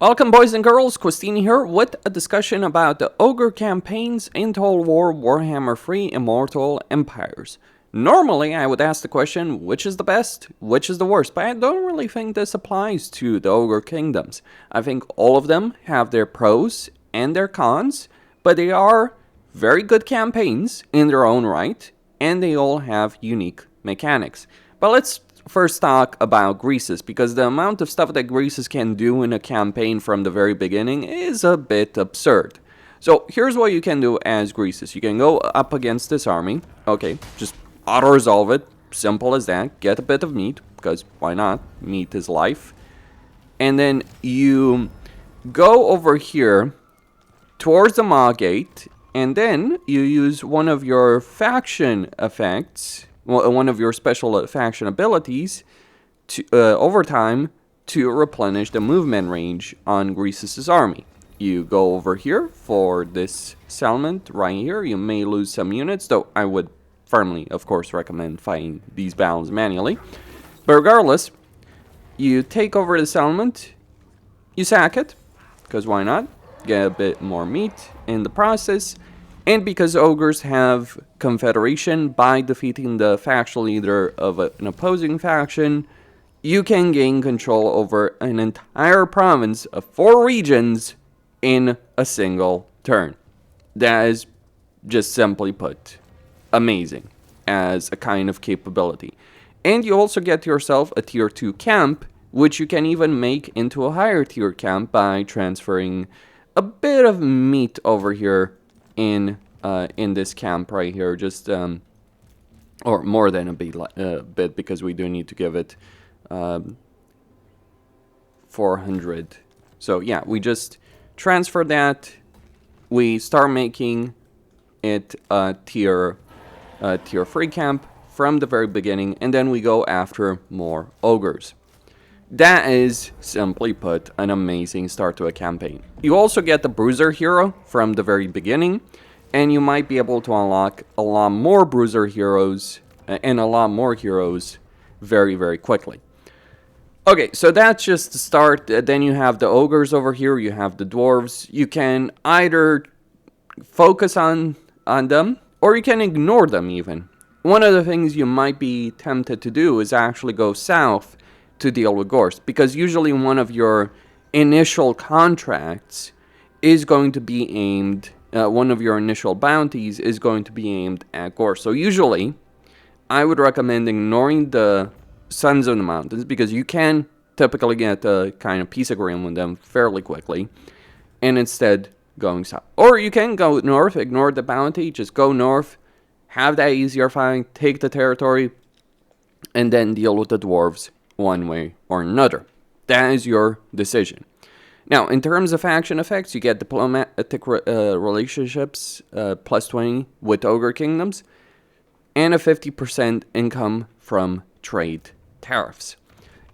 Welcome boys and girls, Christine here with a discussion about the Ogre campaigns in Total War Warhammer 3 Immortal Empires. Normally I would ask the question, which is the best, which is the worst, but I don't really think this applies to the Ogre Kingdoms. I think all of them have their pros and their cons, but they are very good campaigns in their own right, and they all have unique mechanics. But let's first talk about Greasus, because the amount of stuff that Greasus can do in a campaign from the very beginning is a bit absurd. So here's what you can do as Greasus. You can go up against this army. Okay, just auto-resolve it. Simple as that. Get a bit of meat, because why not? Meat is life. And then you go over here towards the Maw Gate, and then you use one of your faction effects, one of your special faction abilities to, over time to replenish the movement range on Greasus' army. You go over here for this settlement right here. You may lose some units, though I would firmly, of course, recommend fighting these battles manually. But regardless, you take over the settlement, you sack it, because why not? Get a bit more meat in the process. And because ogres have confederation by defeating the faction leader of an opposing faction, you can gain control over an entire province of 4 regions in a single turn. That is, just simply put, amazing as a kind of capability. And you also get yourself a tier 2 camp, which you can even make into a higher tier camp by transferring a bit of meat over here in this camp right here, just or more than a bit, because we do need to give it 400. So yeah, we just transfer that. We start making it a tier 3 camp from the very beginning, and then we go after more ogres. That is, simply put, an amazing start to a campaign. You also get the Bruiser hero from the very beginning, and you might be able to unlock a lot more Bruiser heroes and a lot more heroes very, very quickly. Okay, so that's just the start. Then you have the ogres over here, you have the dwarves. You can either focus on them, or you can ignore them even. One of the things you might be tempted to do is actually go south to deal with Gorse, because usually one of your initial contracts is going to be aimed, one of your initial bounties is going to be aimed at Gorse. So usually, I would recommend ignoring the Sons of the Mountains, because you can typically get a kind of peace agreement with them fairly quickly, and instead going south. Or you can go north, ignore the bounty, just go north, have that easier fight, take the territory, and then deal with the dwarves one way or another. That is your decision. Now, in terms of faction effects, you get diplomatic relationships plus 20 with Ogre Kingdoms, and a 50% income from trade tariffs.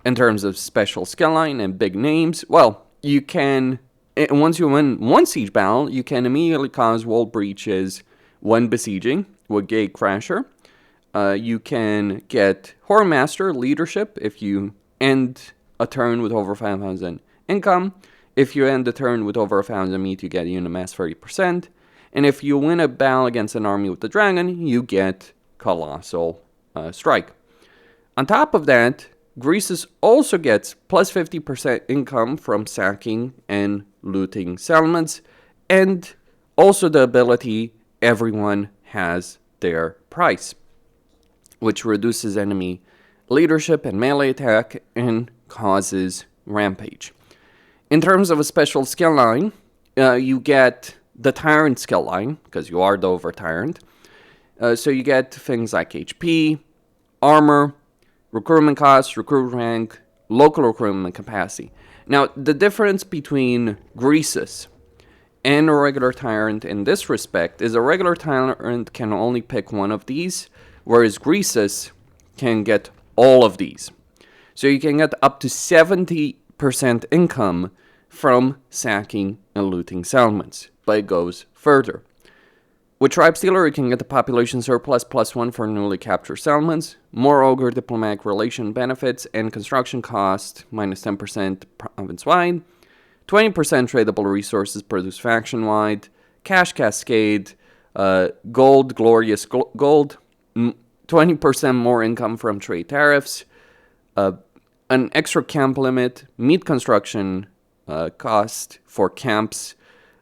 In terms of special skill line and big names, well, you can, once you win one siege battle, you can immediately cause wall breaches when besieging with Gatecrasher. You can get Horrormaster leadership if you end a turn with over 5,000 income. If you end the turn with over 1,000 meat, you get unit mass 30%. And if you win a battle against an army with the dragon, you get Colossal Strike. On top of that, Greasus also gets plus 50% income from sacking and looting settlements, and also the ability everyone has their price, which reduces enemy leadership and melee attack and causes rampage. In terms of a special skill line, you get the Tyrant skill line, because you are the Over Tyrant. So you get things like HP, armor, recruitment costs, recruit rank, local recruitment capacity. Now, the difference between Greasus and a regular Tyrant in this respect is a regular Tyrant can only pick one of these, whereas Greasus can get all of these. So you can get up to 70% income from sacking and looting settlements, but it goes further. With Tribe Stealer, you can get the population surplus +1 for newly captured settlements, more Ogre diplomatic relation benefits, and construction cost -10% province-wide. 20% tradable resources produced faction-wide, cash cascade, gold, glorious gold, 20% more income from trade tariffs, an extra camp limit, meat construction cost for camps,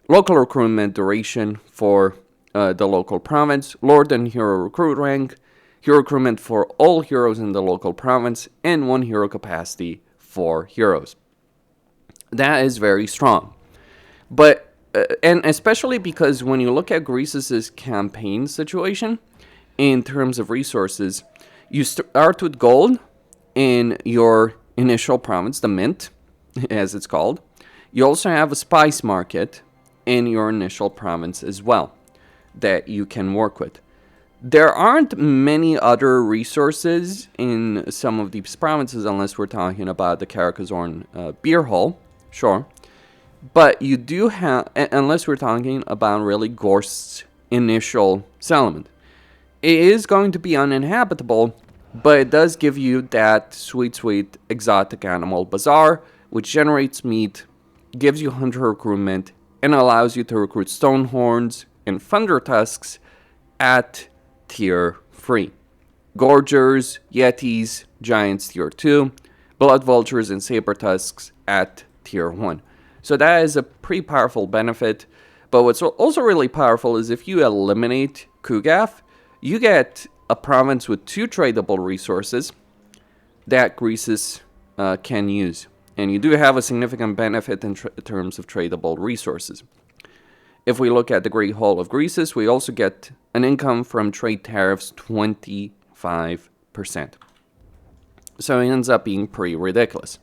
local recruitment duration for the local province, Lord and Hero recruit rank, hero recruitment for all heroes in the local province, and 1 hero capacity for heroes. That is very strong. But, and especially because when you look at Greasus's campaign situation, in terms of resources, you start with gold in your initial province, the mint, as it's called. You also have a spice market in your initial province as well that you can work with. There aren't many other resources in some of these provinces unless we're talking about the Carcassonne beer hall, sure. But you do have, unless we're talking about really Gorst's initial settlement. It is going to be uninhabitable, but it does give you that sweet, sweet exotic animal bazaar, which generates meat, gives you hunter recruitment, and allows you to recruit Stonehorns and Thunder Tusks at tier 3. Gorgers, Yetis, Giants tier 2, Blood Vultures and Saber Tusks at tier 1. So that is a pretty powerful benefit, but what's also really powerful is if you eliminate Kugaf, you get a province with 2 tradable resources that Greasus can use. And you do have a significant benefit in terms of tradable resources. If we look at the Great Hall of Greasus, we also get an income from trade tariffs 25%. So it ends up being pretty ridiculous.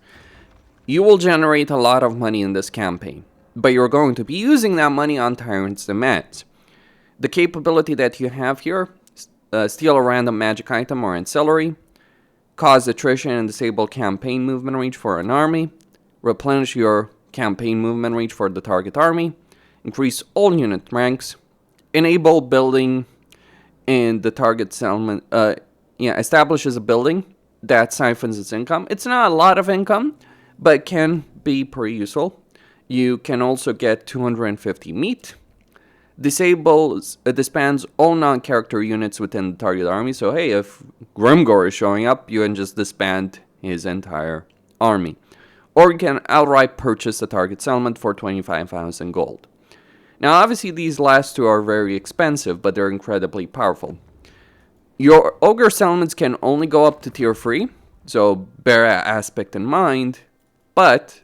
You will generate a lot of money in this campaign, but you're going to be using that money on Tyrant's demands. The capability that you have here, steal a random magic item or ancillary, cause attrition and disable campaign movement reach for an army, replenish your campaign movement reach for the target army, increase all unit ranks, enable building in the target settlement, establishes a building that siphons its income. It's not a lot of income, but can be pretty useful. You can also get 250 meat. Disbands all non-character units within the target army. So hey, if Grimgor is showing up, you can just disband his entire army. Or you can outright purchase the target settlement for 25,000 gold. Now obviously these last two are very expensive, but they're incredibly powerful. Your Ogre settlements can only go up to tier 3, so bear that aspect in mind. But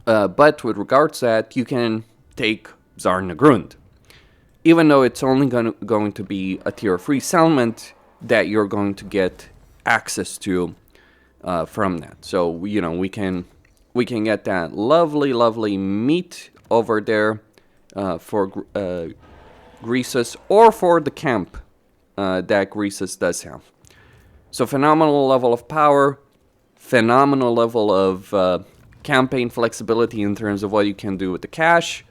with regards to that, you can take Zarnagrund. Even though it's only going to be a tier 3 settlement that you're going to get access to from that. So, you know, we can get that lovely meat over there for Greasus or for the camp that Greasus does have. So phenomenal level of power, phenomenal level of campaign flexibility in terms of what you can do with the cash.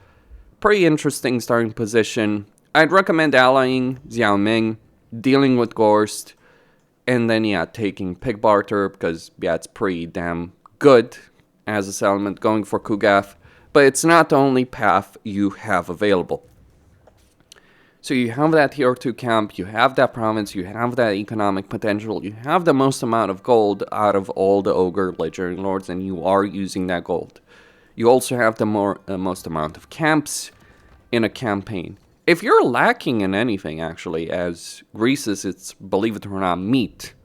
Pretty interesting starting position. I'd recommend allying Xiao Ming, dealing with Gorst, and then taking Pig Barter because it's pretty damn good as a settlement, going for Kugaf. But it's not the only path you have available. So you have that tier 2 camp, you have that province, you have that economic potential, you have the most amount of gold out of all the Ogre Legendary Lords, and you are using that gold. You also have the most amount of camps in a campaign. If you're lacking in anything, actually, as Greasus, it's, believe it or not, meat.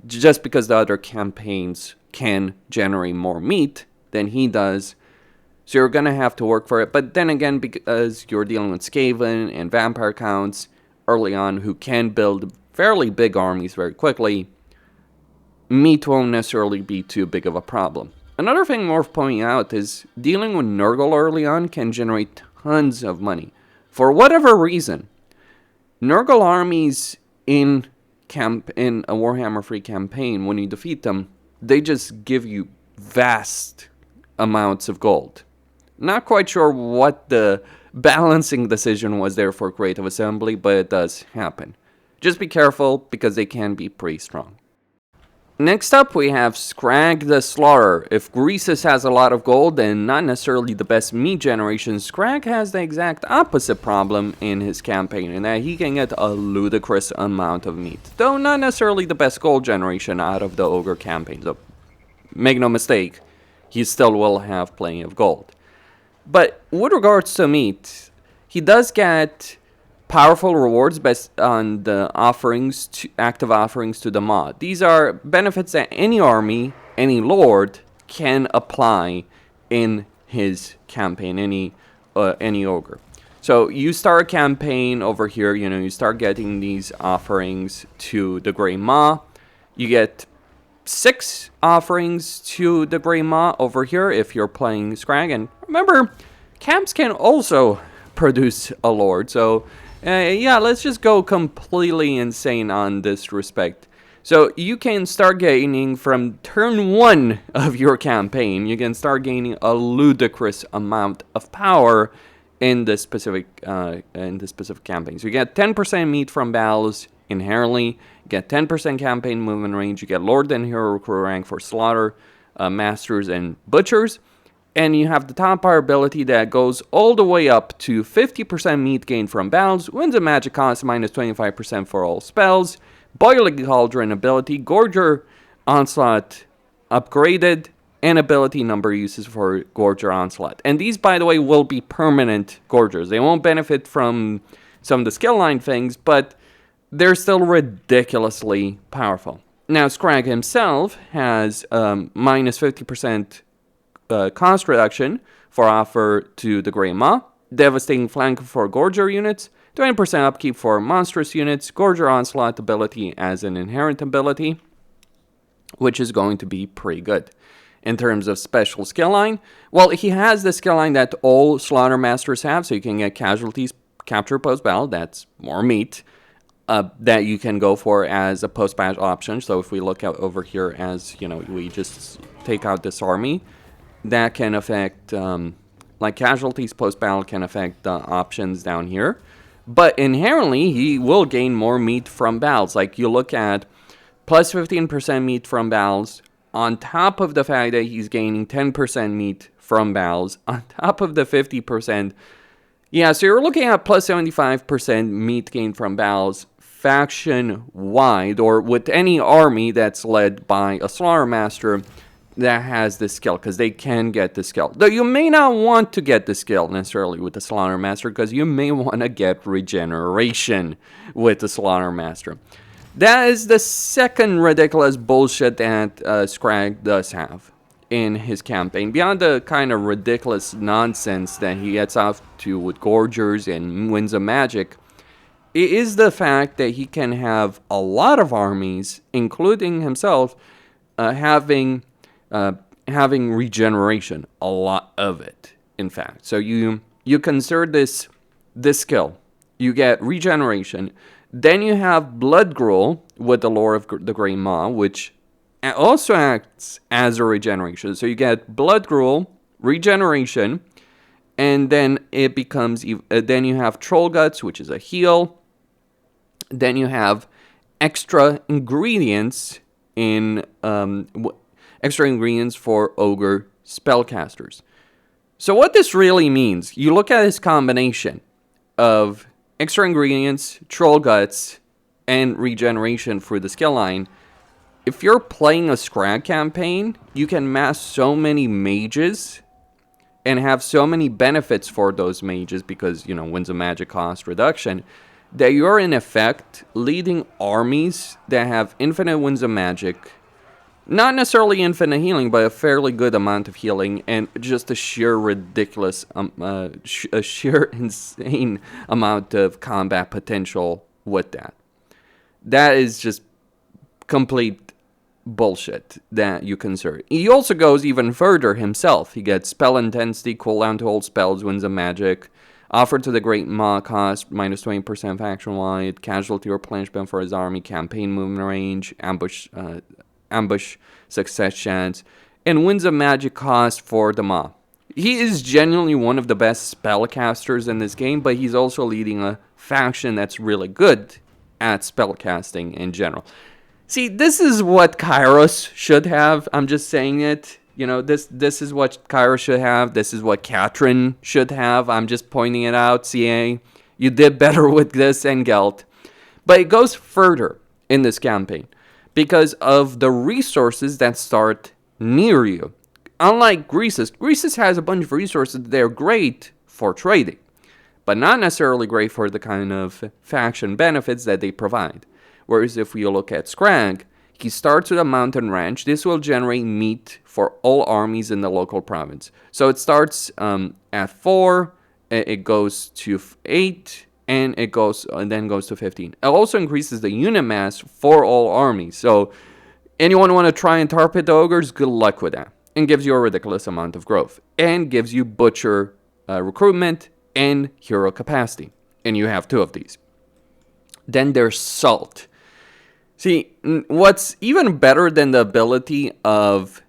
Just because the other campaigns can generate more meat than he does, so you're going to have to work for it. But then again, because you're dealing with Skaven and Vampire Counts early on who can build fairly big armies very quickly, meat won't necessarily be too big of a problem. Another thing worth pointing out is dealing with Nurgle early on can generate tons of money. For whatever reason, Nurgle armies in a Warhammer 3 campaign, when you defeat them, they just give you vast amounts of gold. Not quite sure what the balancing decision was there for Creative Assembly, but it does happen. Just be careful because they can be pretty strong. Next up, we have Skrag the Slaughterer. If Greasus has a lot of gold and not necessarily the best meat generation, Skrag has the exact opposite problem in his campaign, in that he can get a ludicrous amount of meat. Though not necessarily the best gold generation out of the Ogre campaign, so make no mistake, he still will have plenty of gold. But with regards to meat, he does get powerful rewards based on the active offerings to the Maw. These are benefits that any army, any lord, can apply in his campaign, any ogre. So you start a campaign over here, you start getting these offerings to the Grey Maw. You get 6 offerings to the Grey Maw over here if you're playing Skrag. And remember, camps can also produce a lord, so yeah, let's just go completely insane on this respect. So you can start gaining from turn 1 of your campaign, you can start gaining a ludicrous amount of power in this specific campaign. So you get 10% meat from battles inherently, you get 10% campaign movement range, you get Lord and Hero Crew rank for Slaughter, Masters, and Butchers. And you have the top power ability that goes all the way up to 50% meat gain from battles, wins a magic cost minus 25% for all spells, Boiling Cauldron ability, Gorger Onslaught upgraded, and ability number uses for Gorger Onslaught. And these, by the way, will be permanent Gorgers. They won't benefit from some of the skill line things, but they're still ridiculously powerful. Now, Skrag himself has minus 50% cost reduction for offer to the Grey Maw, devastating flank for Gorger units, 20% upkeep for monstrous units, Gorger Onslaught ability as an inherent ability, which is going to be pretty good. In terms of special skill line, well, he has the skill line that all Slaughter Masters have, so you can get casualties capture post-battle, that's more meat, that you can go for as a post-battle option. So if we look out over here as, we just take out this army, that can affect, like casualties post-battle can affect the options down here. But inherently, he will gain more meat from battles. Like you look at plus 15% meat from battles, on top of the fact that he's gaining 10% meat from battles, on top of the 50%. Yeah, so you're looking at plus 75% meat gain from battles, faction-wide, or with any army that's led by a Slaughter Master that has this skill, because they can get the skill. Though you may not want to get the skill necessarily with the Slaughter Master, because you may want to get regeneration with the Slaughter Master. That is the second ridiculous bullshit that Skrag does have in his campaign. Beyond the kind of ridiculous nonsense that he gets off to with Gorgers and Winds of Magic, it is the fact that he can have a lot of armies, including himself, having regeneration, a lot of it, in fact. So you consider this skill, you get regeneration, then you have Blood Gruel with the Lore of the Grey Maw, which also acts as a regeneration. So you get Blood Gruel, regeneration, and then it becomes, then you have Troll Guts, which is a heal, then you have extra ingredients in extra ingredients for Ogre spellcasters. So what this really means, you look at this combination of extra ingredients, Troll Guts, and regeneration for the skill line. If you're playing a Skrag campaign, you can mass so many mages and have so many benefits for those mages because, Winds of Magic cost reduction, that you're in effect leading armies that have infinite Winds of Magic, not necessarily infinite healing, but a fairly good amount of healing, and just a sheer ridiculous, a sheer insane amount of combat potential with that. That is just complete bullshit that you consider. He also goes even further himself. He gets spell intensity, cooldown to hold spells, Winds of Magic, offered to the Great Maw cost, minus 20% faction-wide, casualty replenishment for his army, campaign movement range, ambush success chance, and Winds of Magic cost for the Maw. He is genuinely one of the best spellcasters in this game, but he's also leading a faction that's really good at spellcasting in general. See, this is what Kairos should have. I'm just saying it. You know, this is what Kairos should have. This is what Katrin should have. I'm just pointing it out, CA. You did better with this and Gelt. But it goes further in this campaign because of the resources that start near you. Unlike Greasus has a bunch of resources that are great for trading, but not necessarily great for the kind of faction benefits that they provide. Whereas if you look at Skrag, he starts with a mountain ranch. This will generate meat for all armies in the local province. So it starts at 4, it goes to 8, and then goes to 15. It also increases the unit mass for all armies. So anyone want to try and target the ogres, good luck with that. And gives you a ridiculous amount of growth. And gives you butcher recruitment and hero capacity. And you have 2 of these. Then there's salt. See, what's even better than the ability of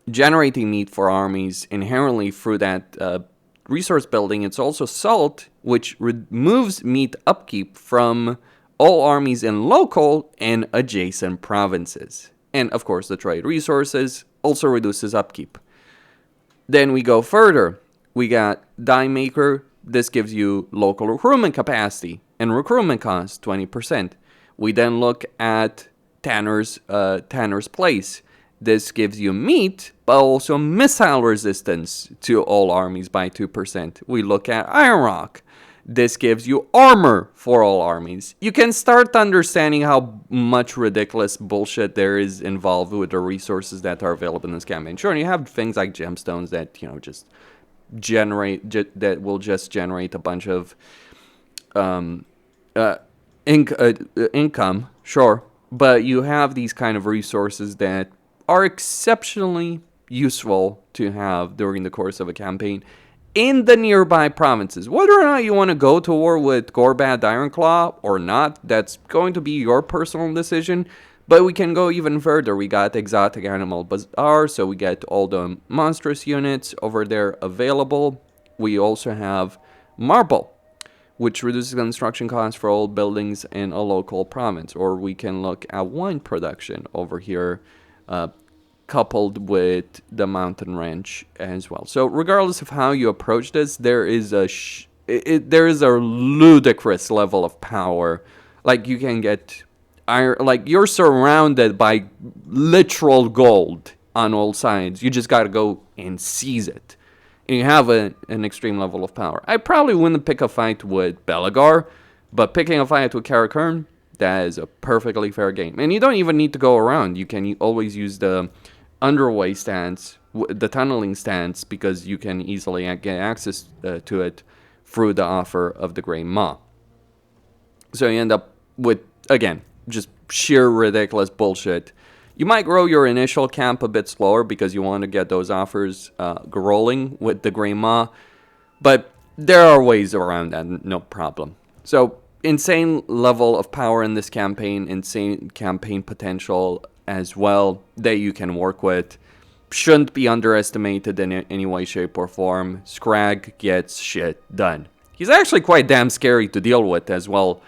generating meat for armies inherently through that resource building, it's also salt, which removes meat upkeep from all armies in local and adjacent provinces. And of course, the trade resources also reduces upkeep. Then we go further. We got Die Maker. This gives you local recruitment capacity and recruitment cost 20%. We then look at Tanner's Place. This gives you meat, but also missile resistance to all armies by 2%. We look at Iron Rock. This gives you armor for all armies. You can start understanding how much ridiculous bullshit there is involved with the resources that are available in this campaign. Sure, you have things like gemstones that, just that will just generate a bunch of income, sure, but you have these kind of resources that are exceptionally useful to have during the course of a campaign in the nearby provinces. Whether or not you want to go to war with Gorbad Ironclaw or not, that's going to be your personal decision. But we can go even further. We got Exotic Animal Bazaar, so we get all the monstrous units over there available. We also have Marble, which reduces construction costs for all buildings in a local province. Or we can look at wine production over here, coupled with the mountain ranch as well. So regardless of how you approach this, there is a ludicrous level of power. Like you can get iron, like you're surrounded by literal gold on all sides. You just got to go and seize it. And you have an extreme level of power. I probably wouldn't pick a fight with Belagar, but picking a fight with Karakern, that is a perfectly fair game. And you don't even need to go around. You can always use the underway stance, the tunneling stance, because you can easily get access to it through the offer of the Grey Maw. So you end up with, again, just sheer ridiculous bullshit. You might grow your initial camp a bit slower because you want to get those offers rolling with the Grey Maw, but there are ways around that, no problem. So insane level of power in this campaign, insane campaign potential as well that you can work with. Shouldn't be underestimated in any way, shape, or form. Skrag gets shit done. He's actually quite damn scary to deal with as well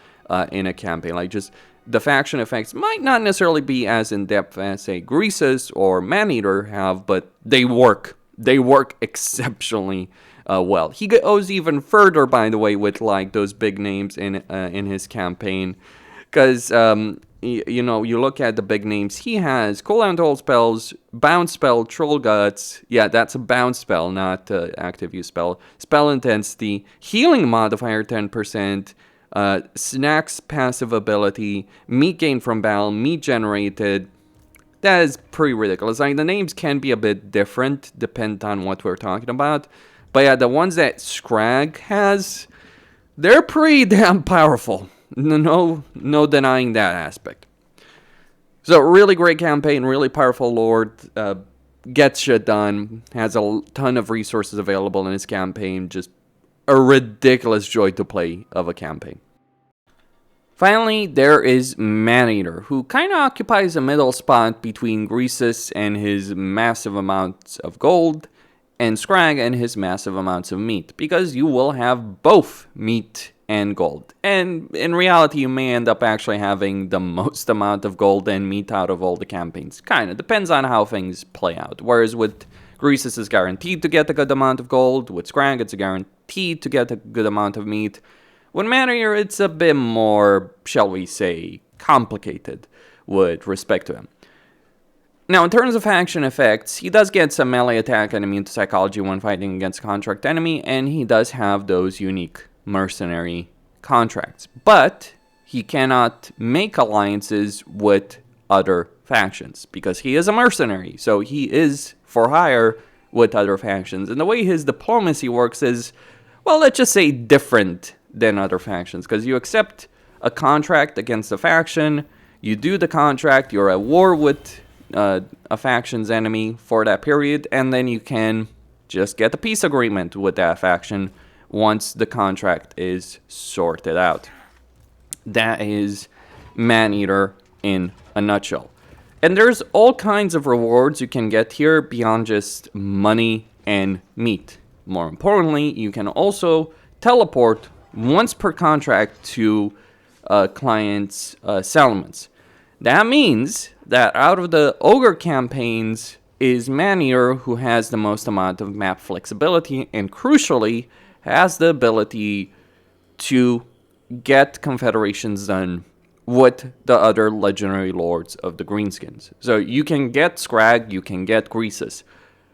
in a campaign. Like, just the faction effects might not necessarily be as in-depth as, say, Greasus or Maneater have, but they work. They work exceptionally well. He goes even further, by the way, with, like, those big names in his campaign. Because, you look at the big names he has. Cooldown to all spells, bounce spell, Troll Guts. Yeah, that's a bounce spell, not active use spell. Spell intensity, healing modifier 10%, snacks passive ability, meat gain from battle, meat generated. That is pretty ridiculous. Like, the names can be a bit different, depending on what we're talking about. But yeah, the ones that Skrag has, they're pretty damn powerful. No denying that aspect. So, really great campaign, really powerful lord, gets shit done, has a ton of resources available in his campaign, just a ridiculous joy to play of a campaign. Finally, there is Maneater, who kind of occupies a middle spot between Greasus and his massive amounts of gold, and Skrag and his massive amounts of meat, because you will have both meat and gold. And in reality, you may end up actually having the most amount of gold and meat out of all the campaigns. Kind of depends on how things play out. Whereas with Greasus is guaranteed to get a good amount of gold. With Skrag, it's guaranteed to get a good amount of meat. With Maneater, it's a bit more, shall we say, complicated with respect to him. Now, in terms of faction effects, he does get some melee attack and immune to psychology when fighting against a contract enemy, and he does have those unique mercenary contracts. But he cannot make alliances with other factions, because he is a mercenary, so he is for hire with other factions. And the way his diplomacy works is, well, let's just say different than other factions, because you accept a contract against a faction, you do the contract, you're at war with a faction's enemy for that period, and then you can just get a peace agreement with that faction once the contract is sorted out. That is Maneater in a nutshell. And there's all kinds of rewards you can get here beyond just money and meat. More importantly, you can also teleport once per contract to clients' settlements. That means that out of the Ogre campaigns is Maneater who has the most amount of map flexibility and crucially has the ability to get confederations done with the other legendary lords of the Greenskins. So you can get Skrag, you can get Greasus.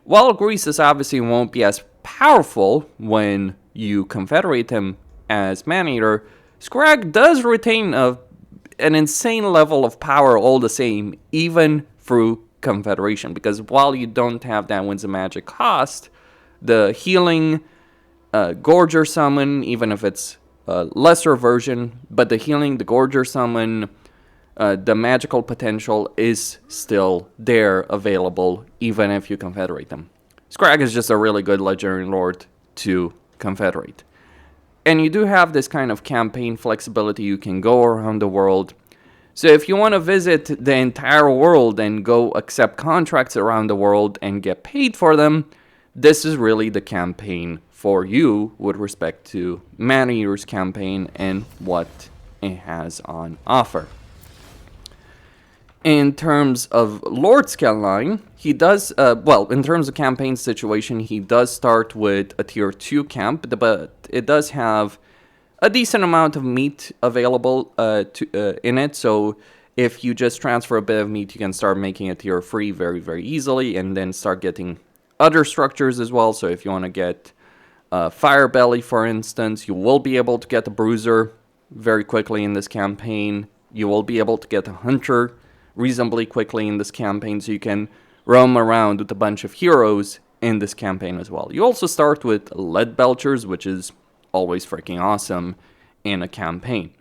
While Greasus obviously won't be as powerful when you confederate him as Maneater, Skrag does retain an insane level of power all the same, even through confederation. Because while you don't have that Winds of Magic cost, the healing Gorger summon, even if it's a lesser version, but the healing, the Gorger summon, the magical potential is still there, available, even if you confederate them. Skrag is just a really good legendary lord to confederate. And you do have this kind of campaign flexibility. You can go around the world. So if you want to visit the entire world and go accept contracts around the world and get paid for them, this is really the campaign for you with respect to Maneater's campaign and what it has on offer. In terms of Lord skill line, he does, in terms of campaign situation, he does start with a tier 2 camp, but it does have a decent amount of meat available in it. So if you just transfer a bit of meat, you can start making a tier 3 very, very easily and then start getting other structures as well. So if you want to get Fire Belly, for instance, you will be able to get a Bruiser very quickly in this campaign. You will be able to get a Hunter reasonably quickly in this campaign, so you can roam around with a bunch of heroes in this campaign as well. You also start with Lead Belchers, which is always freaking awesome in a campaign.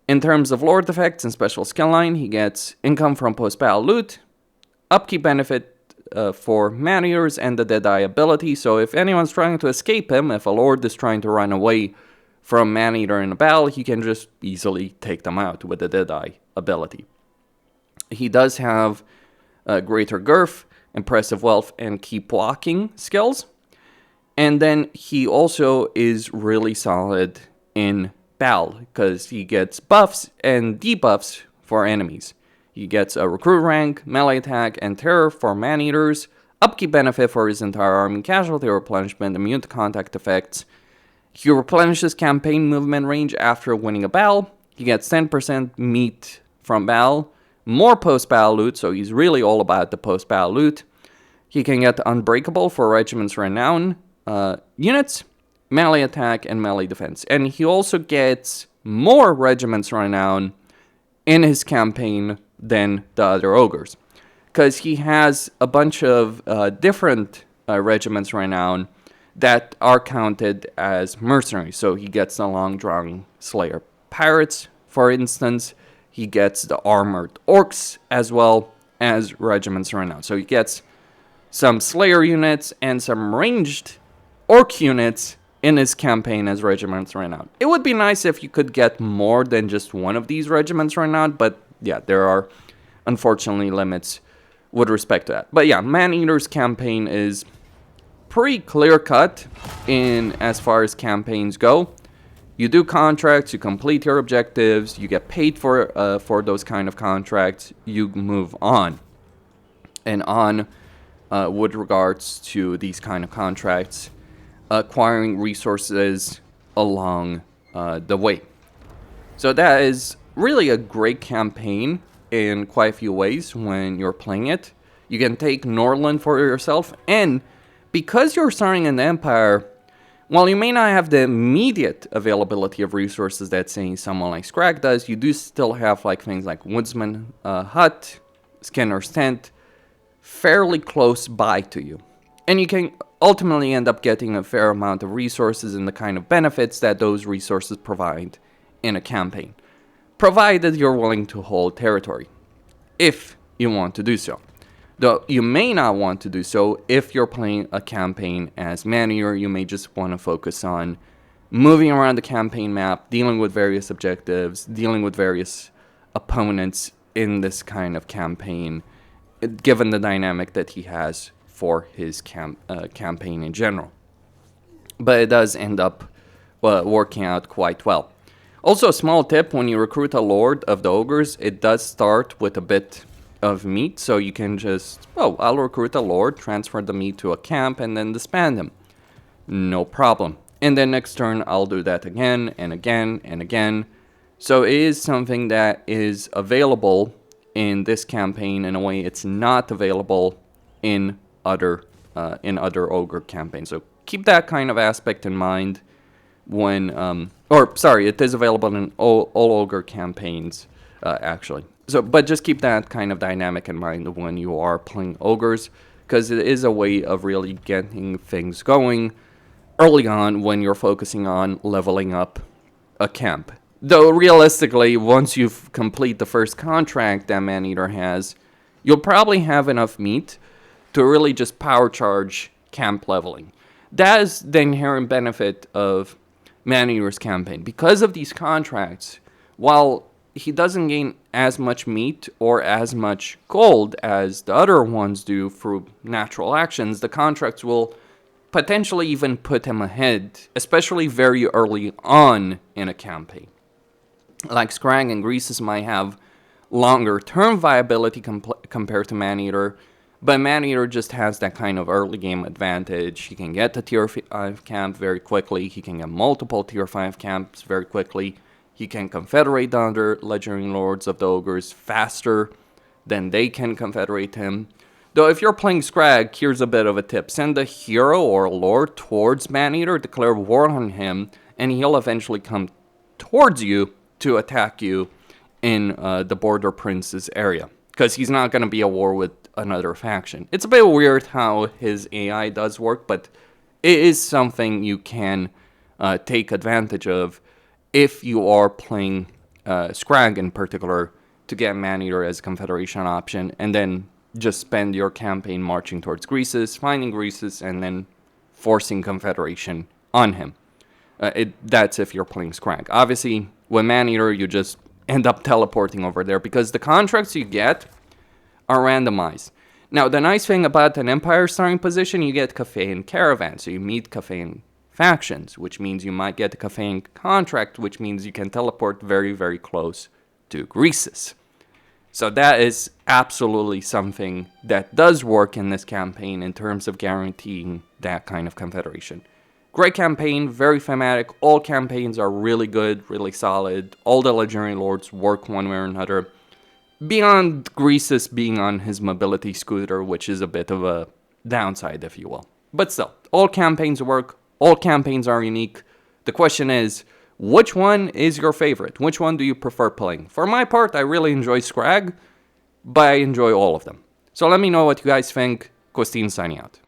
In terms of Lord effects and special skill line, he gets income from post-battle loot, upkeep benefit for Maneaters, and the Deadeye ability. So if anyone's trying to escape him, if a Lord is trying to run away from Maneater in a battle, he can just easily take them out with the Deadeye ability. He does have greater girth, impressive wealth, and keep walking skills. And then he also is really solid in battle because he gets buffs and debuffs for enemies. He gets a recruit rank, melee attack, and terror for Maneaters, upkeep benefit for his entire army, casualty replenishment, immune to contact effects. He replenishes campaign movement range after winning a battle. He gets 10% meat from battle. More post-battle loot, so he's really all about the post-battle loot. He can get Unbreakable for Regiment's Renown units, melee attack, and melee defense. And he also gets more Regiment's Renown in his campaign than the other Ogres, because he has a bunch of different Regiment's Renown that are counted as mercenaries. So he gets the Long-Drawn Slayer Pirates, for instance. He gets the Armored Orcs as well as Regiment's Renown. So he gets some Slayer units and some ranged Orc units in his campaign as Regiment's Renown. It would be nice if you could get more than just one of these Regiment's Renown, but yeah, there are unfortunately limits with respect to that. But yeah, Maneater's campaign is pretty clear-cut in as far as campaigns go. You do contracts, you complete your objectives, you get paid for those kind of contracts, you move on. And on with regards to these kind of contracts, acquiring resources along the way. So that is really a great campaign in quite a few ways when you're playing it. You can take Norland for yourself, and because you're starting an empire, while you may not have the immediate availability of resources that, say, someone like Skrag does, you do still have like things like Woodsman Hut, Skinner's Tent, fairly close by to you. And you can ultimately end up getting a fair amount of resources and the kind of benefits that those resources provide in a campaign, provided you're willing to hold territory, if you want to do so. Though you may not want to do so if you're playing a campaign as Maneater. You may just want to focus on moving around the campaign map, dealing with various objectives, dealing with various opponents in this kind of campaign, given the dynamic that he has for his campaign in general. But it does end up working out quite well. Also, a small tip, when you recruit a Lord of the Ogres, it does start with a bit of meat, so you can just, I'll recruit a Lord, transfer the meat to a camp, and then disband him. No problem. And then next turn, I'll do that again, and again, and again. So it is something that is available in this campaign in a way it's not available in other Ogre campaigns. So keep that kind of aspect in mind when, it is available in all Ogre campaigns, actually. So, but just keep that kind of dynamic in mind when you are playing Ogres, because it is a way of really getting things going early on when you're focusing on leveling up a camp. Though realistically, once you've complete the first contract that Maneater has, you'll probably have enough meat to really just power charge camp leveling. That is the inherent benefit of Maneater's campaign. Because of these contracts, while he doesn't gain as much meat or as much gold as the other ones do through natural actions, the contracts will potentially even put him ahead, especially very early on in a campaign. Like Skrag and Greasus might have longer term viability compared to Maneater, but Maneater just has that kind of early game advantage. He can get to tier 5 camp very quickly, he can get multiple tier 5 camps very quickly, he can confederate the other legendary lords of the ogres faster than they can confederate him. Though if you're playing Skrag, here's a bit of a tip. Send a hero or a lord towards Maneater, declare war on him, and he'll eventually come towards you to attack you in the Border Prince's area, because he's not going to be at war with another faction. It's a bit weird how his AI does work, but it is something you can take advantage of if you are playing Skrag in particular, to get Maneater as a confederation option, and then just spend your campaign marching towards Greasus, finding Greasus, and then forcing confederation on him. That's if you're playing Skrag. Obviously, with Maneater, you just end up teleporting over there, because the contracts you get are randomized. Now, the nice thing about an Empire starting position, you get Caphaean Caravan, so you meet Caphaean factions, which means you might get a Caphaean contract, which means you can teleport very, very close to Greasus. So that is absolutely something that does work in this campaign in terms of guaranteeing that kind of confederation. Great campaign, very thematic. All campaigns are really good, really solid. All the legendary lords work one way or another. Beyond Greasus being on his mobility scooter, which is a bit of a downside, if you will. But still, all campaigns work. All campaigns are unique. The question is, which one is your favorite? Which one do you prefer playing? For my part, I really enjoy Skrag, but I enjoy all of them. So let me know what you guys think. Costin signing out.